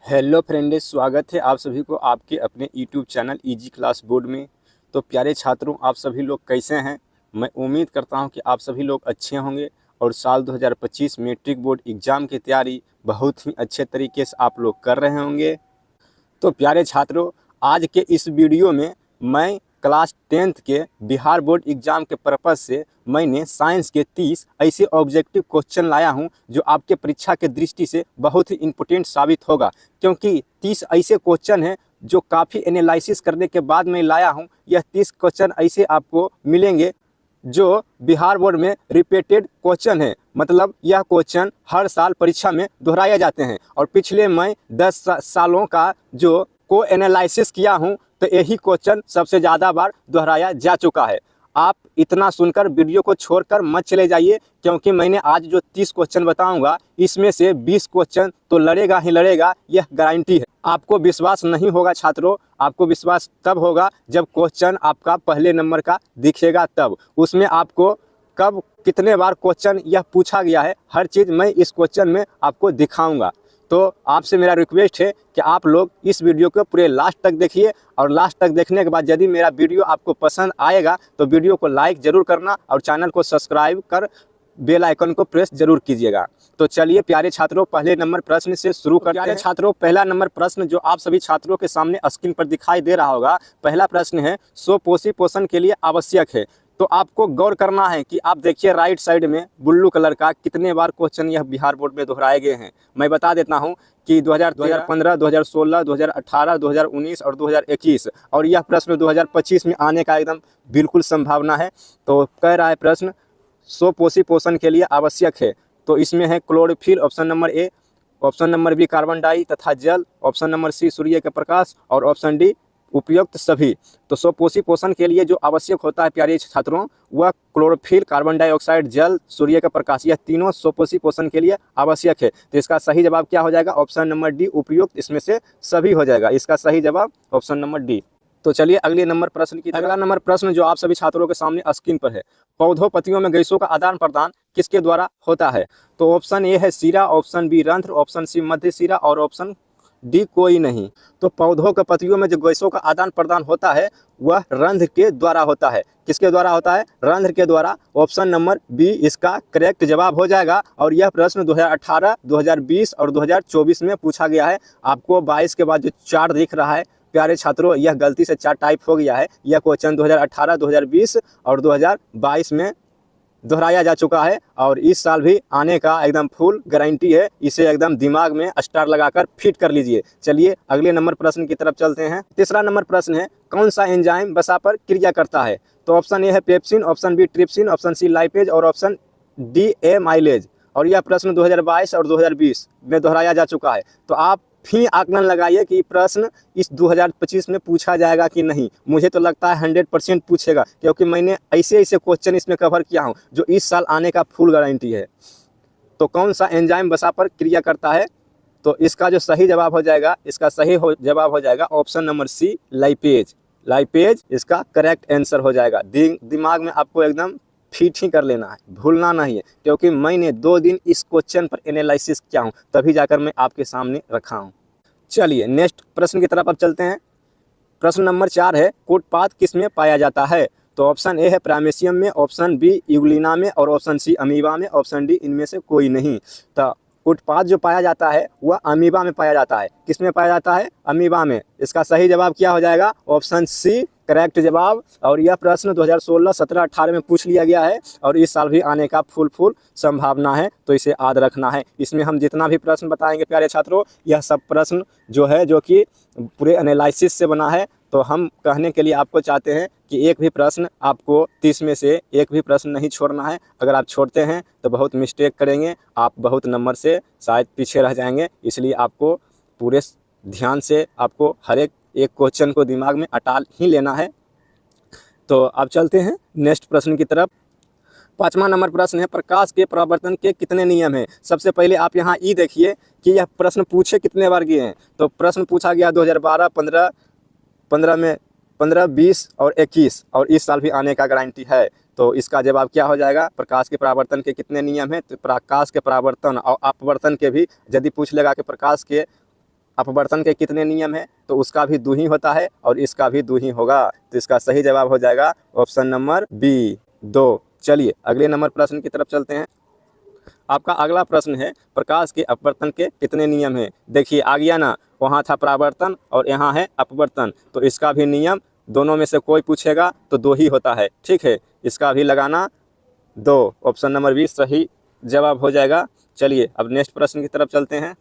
Hello friends, स्वागत है आप सभी को आपके अपने YouTube channel easy class board में। तो प्यारे छात्रों, आप सभी लोग कैसे हैं? मैं उम्मीद करता हूं कि आप सभी लोग अच्छे होंगे और साल 2025 मैट्रिक बोर्ड एग्ज़ाम की तैयारी बहुत ही अच्छे तरीके से आप लोग कर रहे होंगे। तो प्यारे छात्रों, आज के इस वीडियो में मैं क्लास 10th के बिहार बोर्ड एग्ज़ाम के पर्पज़ से मैंने साइंस के 30 ऐसे ऑब्जेक्टिव क्वेश्चन लाया हूं जो आपके परीक्षा के दृष्टि से बहुत ही इम्पोर्टेंट साबित होगा, क्योंकि 30 ऐसे क्वेश्चन हैं जो काफ़ी एनालिसिस करने के बाद मैं लाया हूं। यह 30 क्वेश्चन ऐसे आपको मिलेंगे जो बिहार बोर्ड में रिपीटेड क्वेश्चन है, मतलब यह क्वेश्चन हर साल परीक्षा में दोहराए जाते हैं। और पिछले मैं 10 सालों का जो को एनालिसिस किया हूं, तो यही क्वेश्चन सबसे ज़्यादा बार दोहराया जा चुका है। आप इतना सुनकर वीडियो को छोड़कर मत चले जाइए, क्योंकि मैंने आज जो 30 क्वेश्चन बताऊंगा इसमें से 20 क्वेश्चन तो लड़ेगा ही लड़ेगा, यह गारंटी है। आपको विश्वास नहीं होगा छात्रों, आपको विश्वास तब होगा जब क्वेश्चन आपका पहले नंबर का दिखेगा, तब उसमें आपको कब कितने बार क्वेश्चन यह पूछा गया है हर चीज़ मैं इस क्वेश्चन में आपको दिखाऊंगा। तो आपसे मेरा रिक्वेस्ट है कि आप लोग इस वीडियो को पूरे लास्ट तक देखिए, और लास्ट तक देखने के बाद यदि मेरा वीडियो आपको पसंद आएगा तो वीडियो को लाइक ज़रूर करना और चैनल को सब्सक्राइब कर बेल आइकन को प्रेस जरूर कीजिएगा। तो चलिए प्यारे छात्रों, पहले नंबर प्रश्न से शुरू करते हैं। प्यारे छात्रों, पहला नंबर प्रश्न जो आप सभी छात्रों के सामने स्क्रीन पर दिखाई दे रहा होगा, पहला प्रश्न है सुपोषी पोषण के लिए आवश्यक है। तो आपको गौर करना है कि आप देखिए राइट साइड में ब्लू कलर का कितने बार क्वेश्चन यह बिहार बोर्ड में दोहराए गए हैं। मैं बता देता हूं कि 2015, 2016, 2018, 2019 और 2021, और यह प्रश्न 2025 में आने का एकदम बिल्कुल संभावना है। तो कह रहा है प्रश्न सुपोषी पोषण के लिए आवश्यक है, तो इसमें है chlorophyll option number A, option number B carbon डाई तथा जल, ऑप्शन नंबर सी सूर्य के प्रकाश, और ऑप्शन डी उपयुक्त सभी। तो सुपोषी पोषण के लिए जो आवश्यक होता है प्यारे छात्रों, वह क्लोरोफिल, कार्बन डाइऑक्साइड, जल, सूर्य का प्रकाश, यह तीनों सुपोषी पोषण के लिए आवश्यक है। तो इसका सही जवाब क्या हो जाएगा? ऑप्शन नंबर डी उपयुक्त, इसमें से सभी हो जाएगा। इसका सही जवाब ऑप्शन नंबर डी। तो चलिए अगले नंबर प्रश्न की। अगला नंबर प्रश्न जो आप सभी छात्रों के सामने स्क्रीन पर है, पौधों पत्तियों में गैसों का आदान प्रदान किसके द्वारा होता है? तो ऑप्शन ए है सीरा, ऑप्शन बी रंध्र, ऑप्शन सी मध्य सीरा, और ऑप्शन डी कोई नहीं। तो पौधों के पत्तियों में जो गैसों का आदान प्रदान होता है वह रंध्र के द्वारा होता है। किसके द्वारा होता है? रंध्र के द्वारा। ऑप्शन नंबर बी इसका करेक्ट जवाब हो जाएगा। और यह प्रश्न 2018, 2020 और 2024 में पूछा गया है। आपको 22 के बाद जो चार्ट दिख रहा है प्यारे छात्रों, यह गलती से चार्ट टाइप हो गया है। यह क्वेश्चन 2018, 2020 और 2022 में दोहराया जा चुका है, और इस साल भी आने का एकदम फुल गारंटी है। इसे एकदम दिमाग में स्टार लगाकर फिट कर लीजिए। चलिए अगले नंबर प्रश्न की तरफ चलते हैं। तीसरा नंबर प्रश्न है, कौन सा एंजाइम वसा पर क्रिया करता है? तो ऑप्शन ए है pepsin, option B trypsin, option C lipase, और ऑप्शन डी एमाइलेज। और यह प्रश्न 2022 और 2020 में दोहराया जा चुका है। तो आप भी आकलन लगाइए कि प्रश्न इस 2025 में पूछा जाएगा कि नहीं। मुझे तो लगता है 100% पूछेगा, क्योंकि मैंने ऐसे ऐसे क्वेश्चन इसमें कवर किया हूं जो इस साल आने का फुल गारंटी है। तो कौन सा एंजाइम वसा पर क्रिया करता है? तो इसका जो सही जवाब हो जाएगा, इसका सही जवाब हो जाएगा option number C lipase. Lipase इसका करेक्ट आंसर हो जाएगा। दिमाग में आपको एकदम फिट ही कर लेना है, भूलना नहीं है, क्योंकि मैंने 2 दिन इस क्वेश्चन पर एनालिसिस किया हूं, तभी जाकर मैं आपके सामने रखा हूं। चलिए नेक्स्ट प्रश्न की तरफ अब चलते हैं। प्रश्न नंबर 4 है, कोटपाद किस में पाया जाता है? तो ऑप्शन ए है प्राइमेशियम में, ऑप्शन बी यूग्लिना में, और ऑप्शन सी अमीबा में, ऑप्शन डी इनमें से कोई नहीं। तो कोटपाद जो पाया जाता है वह अमीबा में पाया जाता है। किस में पाया जाता है? अमीबा में। इसका सही जवाब क्या हो जाएगा? ऑप्शन सी करेक्ट जवाब। और यह प्रश्न 2016, 17, 18 में पूछ लिया गया है, और इस साल भी आने का फुल संभावना है। तो इसे याद रखना है। इसमें हम जितना भी प्रश्न बताएंगे प्यारे छात्रों, यह सब प्रश्न जो है जो कि पूरे एनालिसिस से बना है। तो हम कहने के लिए आपको चाहते हैं कि एक भी प्रश्न आपको 30 में से एक भी प्रश्न नहीं छोड़ना है। अगर आप छोड़ते हैं तो बहुत मिस्टेक करेंगे, आप बहुत नंबर से शायद पीछे रह जाएंगे। इसलिए आपको पूरे ध्यान से आपको हर एक क्वेश्चन को दिमाग में अटाल ही लेना है। तो अब चलते हैं नेक्स्ट प्रश्न की तरफ। 5वां नंबर प्रश्न है, प्रकाश के परावर्तन के कितने नियम हैं? सबसे पहले आप यहाँ ई देखिए कि यह प्रश्न पूछे कितने बार गए हैं। तो प्रश्न पूछा गया 2012, 15 में, 15, 20 और 21, और इस साल भी आने का गारंटी है। तो इसका जवाब क्या हो जाएगा? प्रकाश के परावर्तन के कितने नियम हैं? तो प्रकाश के परावर्तन और अपवर्तन के भी यदि पूछ लेगा कि प्रकाश के अपवर्तन के कितने नियम है, तो उसका भी दो ही होता है और इसका भी दो ही होगा। तो इसका सही जवाब हो जाएगा ऑप्शन नंबर बी, 2। चलिए अगले नंबर प्रश्न की तरफ चलते हैं। आपका अगला प्रश्न है प्रकाश के अपवर्तन के कितने नियम हैं। देखिए आ गया ना, वहाँ था परावर्तन और यहाँ है अपवर्तन, तो इसका भी नियम दोनों में से कोई पूछेगा तो दो ही होता है, ठीक है। इसका भी लगाना 2, ऑप्शन नंबर बी सही जवाब हो जाएगा। चलिए अब नेक्स्ट प्रश्न की तरफ चलते हैं।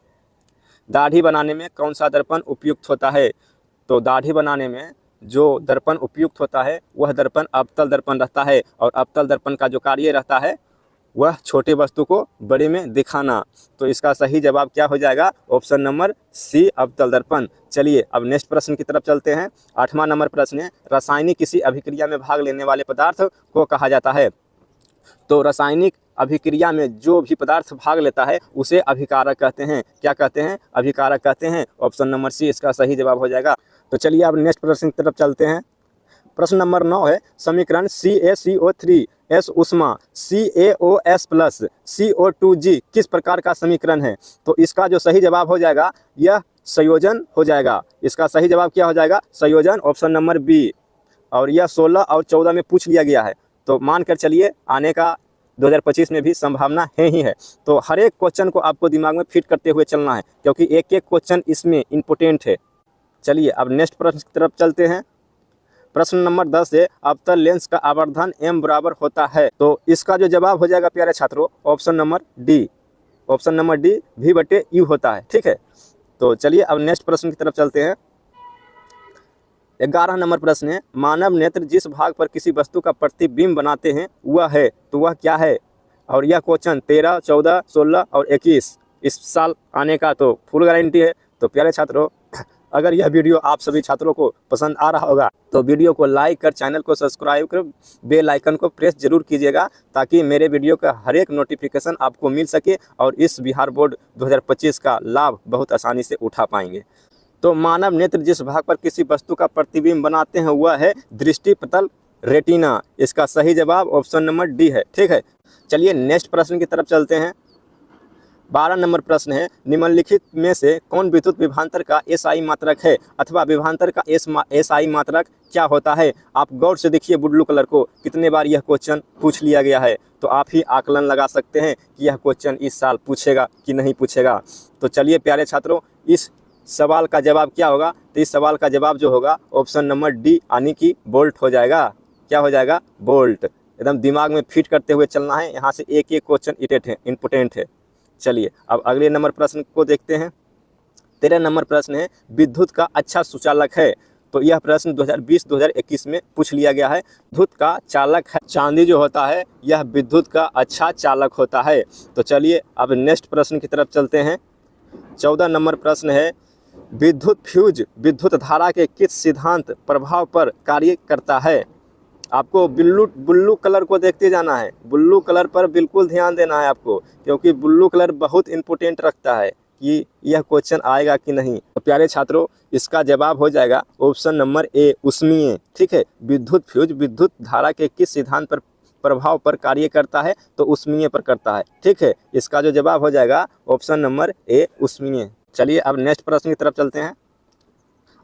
दाढ़ी बनाने में कौन सा दर्पण उपयुक्त होता है। तो दाढ़ी बनाने में जो दर्पण उपयुक्त होता है वह दर्पण अवतल दर्पण रहता है, और अवतल दर्पण का जो कार्य रहता है वह छोटे वस्तु को बड़े में दिखाना। तो इसका सही जवाब क्या हो जाएगा, ऑप्शन नंबर सी, अवतल दर्पण। चलिए अब नेक्स्ट प्रश्न की तरफ चलते हैं। 8वां नंबर प्रश्न है रासायनिक किसी अभिक्रिया में भाग लेने वाले पदार्थ को कहा जाता है। तो रासायनिक अभिक्रिया में जो भी पदार्थ भाग लेता है उसे अभिकारक कहते हैं। क्या कहते हैं, अभिकारक कहते हैं। ऑप्शन नंबर सी इसका सही जवाब हो जाएगा। तो चलिए अब नेक्स्ट प्रश्न की तरफ चलते हैं। प्रश्न नंबर 9 है समीकरण CaCO3 उष्मा CaOS+ CO2G किस प्रकार का समीकरण है। तो इसका जो सही जवाब हो जाएगा यह संयोजन हो जाएगा। इसका सही जवाब क्या हो जाएगा, संयोजन, ऑप्शन नंबर बी। और यह 16 और 14 में पूछ लिया गया है, तो मान कर चलिए आने का 2025 में भी संभावना है ही है। तो हर एक क्वेश्चन को आपको दिमाग में फिट करते हुए चलना है, क्योंकि एक एक क्वेश्चन इसमें इम्पोर्टेंट है। चलिए अब नेक्स्ट प्रश्न की तरफ चलते हैं। प्रश्न नंबर 10 है अवतल लेंस का आवर्धन m बराबर होता है। तो इसका जो जवाब हो जाएगा प्यारे छात्रों, option number D, option number D V/U होता है, ठीक है। तो चलिए अब नेक्स्ट प्रश्न की तरफ चलते हैं। 11 नंबर प्रश्न है मानव नेत्र जिस भाग पर किसी वस्तु का प्रतिबिंब बनाते हैं वह है, तो वह क्या है। और यह क्वेश्चन 13, 14, 16 और 21 इस साल आने का तो फुल गारंटी है। तो प्यारे छात्रों अगर यह वीडियो आप सभी छात्रों को पसंद आ रहा होगा तो वीडियो को लाइक कर, चैनल को सब्सक्राइब कर, बेल आइकन को प्रेस जरूर कीजिएगा, ताकि मेरे वीडियो का हर एक नोटिफिकेशन आपको मिल सके और इस बिहार बोर्ड 2025 का लाभ बहुत आसानी से उठा पाएंगे। तो मानव नेत्र जिस भाग पर किसी वस्तु का प्रतिबिंब बनाते हैं वह है दृष्टि पटल, रेटिना। इसका सही जवाब ऑप्शन नंबर डी है, ठीक है। चलिए नेक्स्ट प्रश्न की तरफ चलते हैं। 12 नंबर प्रश्न है निम्नलिखित में से कौन विद्युत विभवांतर का SI मात्रक है, अथवा विभवांतर का SI मात्रक क्या होता है। आप गौर से देखिए ब्लू कलर को, कितने बार यह क्वेश्चन पूछ लिया गया है, तो आप ही आकलन लगा सकते हैं कि यह क्वेश्चन इस साल पूछेगा कि नहीं पूछेगा। तो चलिए प्यारे छात्रों इस सवाल का जवाब क्या होगा, तो इस सवाल का जवाब जो होगा ऑप्शन नंबर डी यानी कि बोल्ट हो जाएगा। क्या हो जाएगा, बोल्ट। एकदम दिमाग में फिट करते हुए चलना है, यहाँ से एक एक क्वेश्चन इम्पोर्टेंट है। चलिए अब अगले नंबर प्रश्न को देखते हैं। 13 नंबर प्रश्न है विद्युत का अच्छा सुचालक है। तो यह प्रश्न 2020-2021 में पूछ लिया गया है। विद्युत का चालक है, चांदी जो होता है यह विद्युत का अच्छा चालक होता है। तो चलिए अब नेक्स्ट प्रश्न की तरफ चलते हैं। 14 नंबर प्रश्न है विद्युत फ्यूज विद्युत धारा के किस सिद्धांत प्रभाव पर कार्य करता है। आपको ब्लू कलर को देखते जाना है, ब्लू कलर पर बिल्कुल ध्यान देना है आपको, क्योंकि ब्लू कलर बहुत इंपॉर्टेंट रखता है कि यह क्वेश्चन आएगा कि नहीं। तो प्यारे छात्रों इसका जवाब हो जाएगा ऑप्शन नंबर ए, उष्मीय, ठीक है। विद्युत फ्यूज विद्युत धारा के किस सिद्धांत पर प्रभाव पर कार्य करता है, तो उष्मीय पर करता है, ठीक है। इसका जो जवाब हो जाएगा ऑप्शन नंबर ए, उष्मीय। चलिए अब नेक्स्ट प्रश्न की तरफ चलते हैं।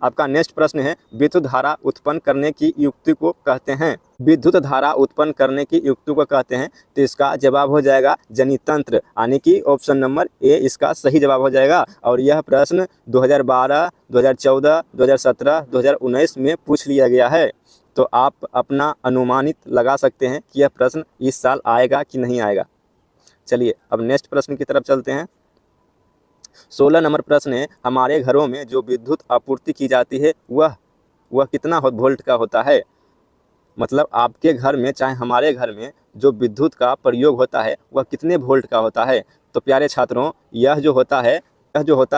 आपका नेक्स्ट प्रश्न है विद्युत धारा उत्पन्न करने की युक्ति को कहते हैं। विद्युत धारा उत्पन्न करने की युक्ति को कहते हैं, तो इसका जवाब हो जाएगा जनितंत्र यानी कि ऑप्शन नंबर ए इसका सही जवाब हो जाएगा। और यह प्रश्न 2012, 2014, 2017, 2019 में पूछ लिया गया है। तो आप अपना अनुमानित लगा सकते हैं कि यह प्रश्न इस साल आएगा कि नहीं आएगा। चलिए अब नेक्स्ट प्रश्न की तरफ चलते हैं। 16 नंबर प्रश्न है हमारे घरों में जो विद्युत आपूर्ति की जाती है वह कितना वोल्ट का होता है। मतलब आपके घर में चाहे हमारे घर में जो विद्युत का प्रयोग होता है वह कितने वोल्ट का होता है। तो प्यारे छात्रों यह जो होता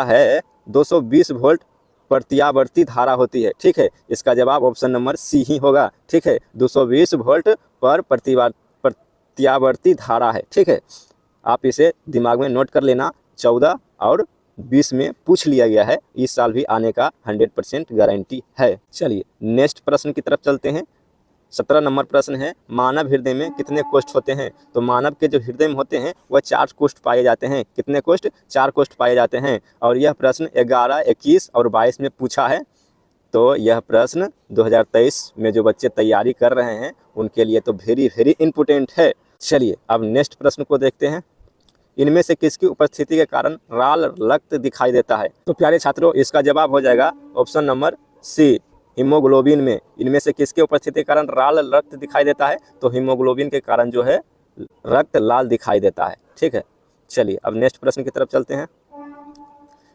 है 220 वोल्ट प्रत्यावर्ती धारा होती है, ठीक है। इसका जवाब ऑप्शन नंबर सी ही होगा, ठीक है। 220 वोल्ट पर प्रत्यावर्ती धारा है, ठीक है। आप इसे दिमाग में नोट कर लेना। 14 और 20 में पूछ लिया गया है, इस साल भी आने का 100% गारंटी है। चलिए नेक्स्ट प्रश्न की तरफ चलते हैं। 17 नंबर प्रश्न है, मानव हृदय में कितने कोष्ठ होते हैं? तो मानव के जो हृदय में होते हैं वह 4 कोष्ठ पाए जाते हैं। कितने कोष्ठ? 4 कोष्ठ पाए जाते हैं। और यह प्रश्न 11, 21 और 22 में पूछा है। तो यह प्रश्न 2023 में जो बच्चे तैयारी कर रहे हैं उनके लिए तो वेरी वेरी इंपॉर्टेंट है। चलिए अब नेक्स्ट प्रश्न को देखते हैं। इनमें से किसकी उपस्थिति के कारण लाल रक्त दिखाई देता है? तो प्यारे छात्रों, इसका जवाब हो जाएगा ऑप्शन नंबर सी, हीमोग्लोबिन में। इनमें से किसके उपस्थिति के कारण लाल रक्त दिखाई देता है? तो हीमोग्लोबिन के कारण जो है रक्त लाल दिखाई देता है। ठीक है, चलिए अब नेक्स्ट प्रश्न की तरफ चलते हैं।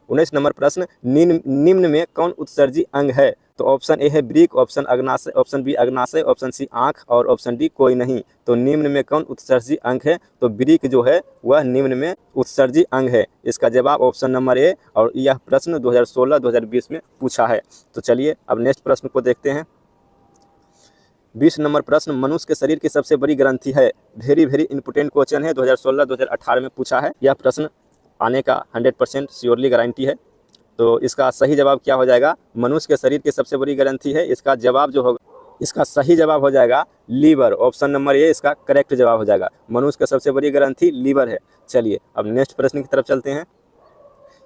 19 नंबर प्रश्न, निम्न में कौन उत्सर्जी अंग है? तो ऑप्शन ए है वृक्क, ऑप्शन अग्नाशय, ऑप्शन बी अग्नाशय, ऑप्शन सी आँख और ऑप्शन डी कोई नहीं। तो निम्न में कौन उत्सर्जी अंग है? तो वृक्क जो है वह निम्न में उत्सर्जी अंग है। इसका जवाब ऑप्शन नंबर ए, और यह प्रश्न 2016-2020 में पूछा है। तो चलिए अब नेक्स्ट प्रश्न को देखते हैं। 20 नंबर प्रश्न, मनुष्य के शरीर की सबसे बड़ी ग्रंथि है? वेरी वेरी इंपॉर्टेंट क्वेश्चन है, 2016-2018 में पूछा है। यह प्रश्न आने का 100% श्योरली गारंटी है। तो इसका सही जवाब क्या हो जाएगा? मनुष्य के शरीर की सबसे बड़ी ग्रंथि है। इसका जवाब जो होगा, इसका सही जवाब हो जाएगा लीवर। ऑप्शन नंबर ए इसका करेक्ट जवाब हो जाएगा। मनुष्य की सबसे बड़ी ग्रंथि लीवर है। चलिए अब नेक्स्ट प्रश्न की तरफ चलते हैं।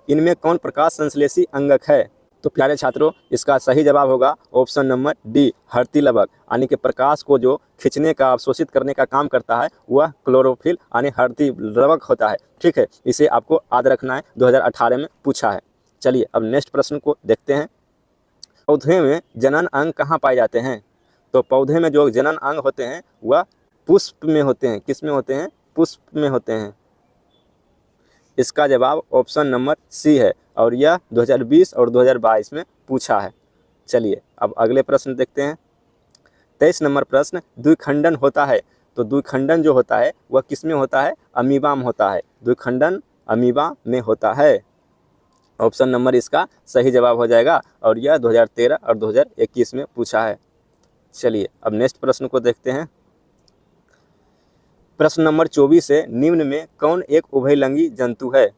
इनमें कौन प्रकाश संश्लेषी अंगक है? तो प्यारे छात्रों, इसका सही जवाब होगा ऑप्शन नंबर डी, हर्ती लवक। यानी कि प्रकाश को जो खींचने का, अवशोषित करने का काम करता है वह क्लोरोफिल यानी हर्ती लवक होता है। ठीक है, इसे आपको याद रखना है, 2018 में पूछा है। चलिए अब नेक्स्ट प्रश्न को देखते हैं। पौधे में जनन अंग कहाँ पाए जाते हैं? तो पौधे में जो जनन अंग होते हैं वह पुष्प में होते हैं। किस में होते हैं? पुष्प में होते हैं। इसका जवाब ऑप्शन नंबर सी है, और यह 2020 और 2022 में पूछा है। चलिए अब अगले प्रश्न देखते हैं। 23 नंबर प्रश्न, द्विखंडन होता है? तो द्विखंडन जो होता है वह किस में होता है? अमीबा में होता है। द्विखंडन अमीबा में होता है। ऑप्शन नंबर इसका सही जवाब हो जाएगा, और यह 2013 और 2021 में पूछा है। चलिए अब नेक्स्ट प्रश्न को देखते हैं। प्रश्न नंबर 24 है, निम्न में कौन एक उभयलिंगी जंतु है?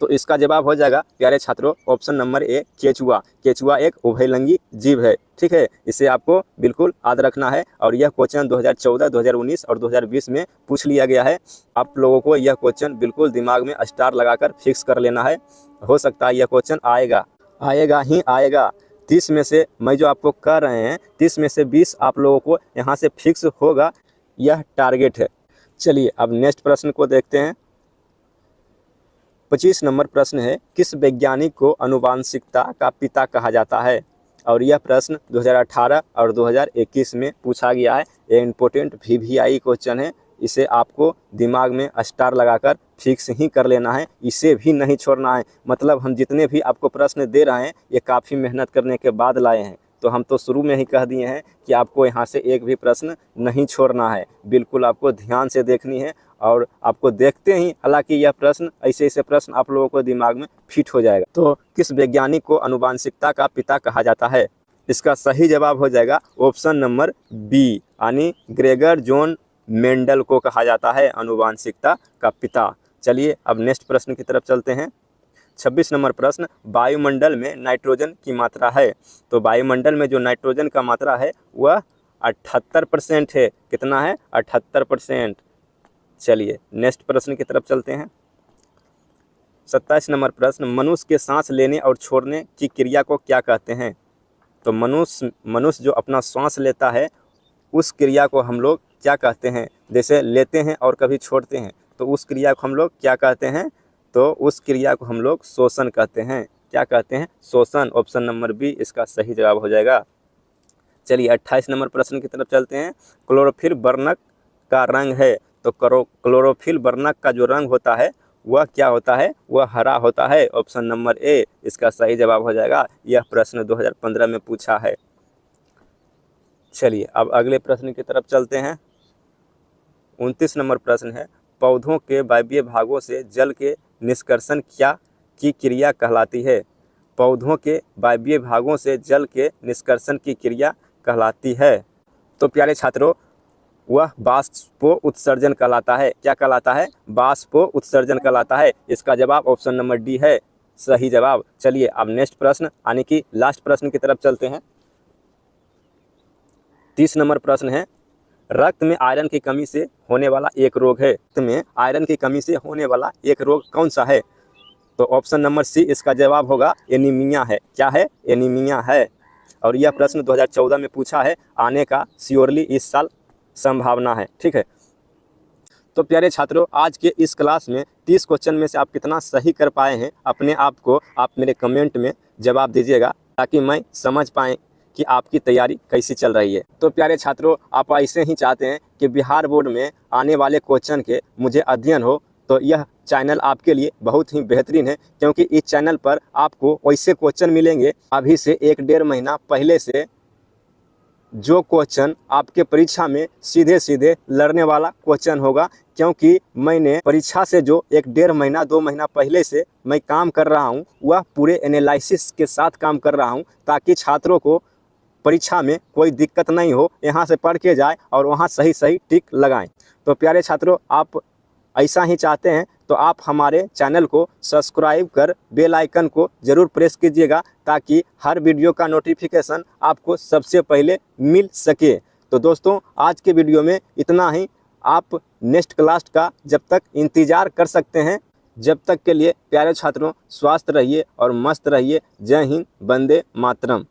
तो इसका जवाब हो जाएगा प्यारे छात्रों ऑप्शन नंबर ए, केचुआ। केचुआ एक उभयलिंगी जीव है। ठीक है, इसे आपको बिल्कुल याद रखना है, और यह क्वेश्चन 2014, 2019 और 2020 में पूछ लिया गया है। आप लोगों को यह क्वेश्चन बिल्कुल दिमाग में स्टार लगाकर फिक्स कर लेना है। हो सकता है यह क्वेश्चन आएगा ही आएगा। 30 में से मैं जो आपको कह रहे हैं 30 में से 20 आप लोगों को यहाँ से फिक्स होगा, यह टारगेट है। चलिए अब नेक्स्ट प्रश्न को देखते हैं। 25 नंबर प्रश्न है, किस वैज्ञानिक को आनुवांशिकता का पिता कहा जाता है? और यह प्रश्न 2018 और 2021 में पूछा गया है। ये इंपॉर्टेंट VVI क्वेश्चन है। इसे आपको दिमाग में स्टार लगाकर फिक्स ही कर लेना है, इसे भी नहीं छोड़ना है। मतलब हम जितने भी आपको प्रश्न दे रहे हैं ये काफ़ी मेहनत करने के बाद लाए हैं। तो हम तो शुरू में ही कह दिए हैं कि आपको यहाँ से एक भी प्रश्न नहीं छोड़ना है। बिल्कुल आपको ध्यान से देखनी है, और आपको देखते ही हालांकि यह प्रश्न ऐसे प्रश्न आप लोगों को दिमाग में फिट हो जाएगा। तो किस वैज्ञानिक को आनुवांशिकता का पिता कहा जाता है? इसका सही जवाब हो जाएगा ऑप्शन नंबर बी, यानी ग्रेगर जॉन मेंडल को कहा जाता है आनुवांशिकता का पिता। चलिए अब नेक्स्ट प्रश्न की तरफ चलते हैं। 26 नंबर प्रश्न, वायुमंडल में नाइट्रोजन की मात्रा है? तो वायुमंडल में जो नाइट्रोजन का मात्रा है वह 78% है। कितना है? 78%। चलिए नेक्स्ट प्रश्न की तरफ चलते हैं। 27 नंबर प्रश्न, मनुष्य के सांस लेने और छोड़ने की क्रिया को क्या कहते हैं? तो मनुष्य जो अपना सांस लेता है उस क्रिया को हम लोग क्या कहते हैं? जैसे लेते हैं और कभी छोड़ते हैं, तो उस क्रिया को हम लोग क्या कहते हैं? तो उस क्रिया को हम लोग श्वसन कहते हैं। क्या कहते हैं? श्वसन। ऑप्शन नंबर बी इसका सही जवाब हो जाएगा। चलिए 28 नंबर प्रश्न की तरफ चलते हैं। क्लोरोफिल वर्णक का रंग है? तो क्लोरोफिल वर्णक का जो रंग होता है वह क्या होता है? वह हरा होता है। ऑप्शन नंबर ए इसका सही जवाब हो जाएगा। यह प्रश्न 2015 में पूछा है। चलिए अब अगले प्रश्न की तरफ चलते हैं। 29 नंबर प्रश्न है, पौधों के वायवीय भागों से जल के निष्कर्षण की क्रिया कहलाती है? पौधों के वायवीय भागों से जल के निष्कर्षण की क्रिया कहलाती है। तो प्यारे छात्रों, वह बाष्पो उत्सर्जन कहलाता है। क्या कहलाता है? बाष्पो उत्सर्जन कहलाता है। इसका जवाब ऑप्शन नंबर डी है सही जवाब। चलिए अब नेक्स्ट प्रश्न यानी कि लास्ट प्रश्न की तरफ चलते हैं। 30 नंबर प्रश्न है, रक्त में आयरन की कमी से होने वाला एक रोग है। रक्त में आयरन की कमी से होने वाला एक रोग कौन सा है? तो ऑप्शन नंबर सी इसका जवाब होगा एनीमिया है। क्या है? एनीमिया है। और यह प्रश्न 2014 में पूछा है, आने का श्योरली इस साल संभावना है। ठीक है, तो प्यारे छात्रों, आज के इस क्लास में 30 क्वेश्चन में से आप कितना सही कर पाए हैं, अपने आप को आप मेरे कमेंट में जवाब दीजिएगा, ताकि मैं समझ पाएँ कि आपकी तैयारी कैसी चल रही है। तो प्यारे छात्रों, आप ऐसे ही चाहते हैं कि बिहार बोर्ड में आने वाले क्वेश्चन के मुझे अध्ययन हो, तो यह चैनल आपके लिए बहुत ही बेहतरीन है, क्योंकि इस चैनल पर आपको वैसे क्वेश्चन मिलेंगे अभी से 1-1.5 महीना पहले से, जो क्वेश्चन आपके परीक्षा में सीधे सीधे लड़ने वाला क्वेश्चन होगा। क्योंकि मैंने परीक्षा से जो 1-1.5 महीना 2 महीना पहले से मैं काम कर रहा हूँ, वह पूरे एनालिसिस के साथ काम कर रहा हूँ, ताकि छात्रों को परीक्षा में कोई दिक्कत नहीं हो, यहाँ से पढ़ के जाए और वहाँ सही सही टिक लगाएं। तो प्यारे छात्रों, आप ऐसा ही चाहते हैं तो आप हमारे चैनल को सब्सक्राइब कर बेल आइकन को ज़रूर प्रेस कीजिएगा, ताकि हर वीडियो का नोटिफिकेशन आपको सबसे पहले मिल सके। तो दोस्तों, आज के वीडियो में इतना ही। आप नेक्स्ट क्लास का जब तक इंतज़ार कर सकते हैं। जब तक के लिए प्यारे छात्रों, स्वस्थ रहिए और मस्त रहिए। जय हिंद, वंदे मातरम।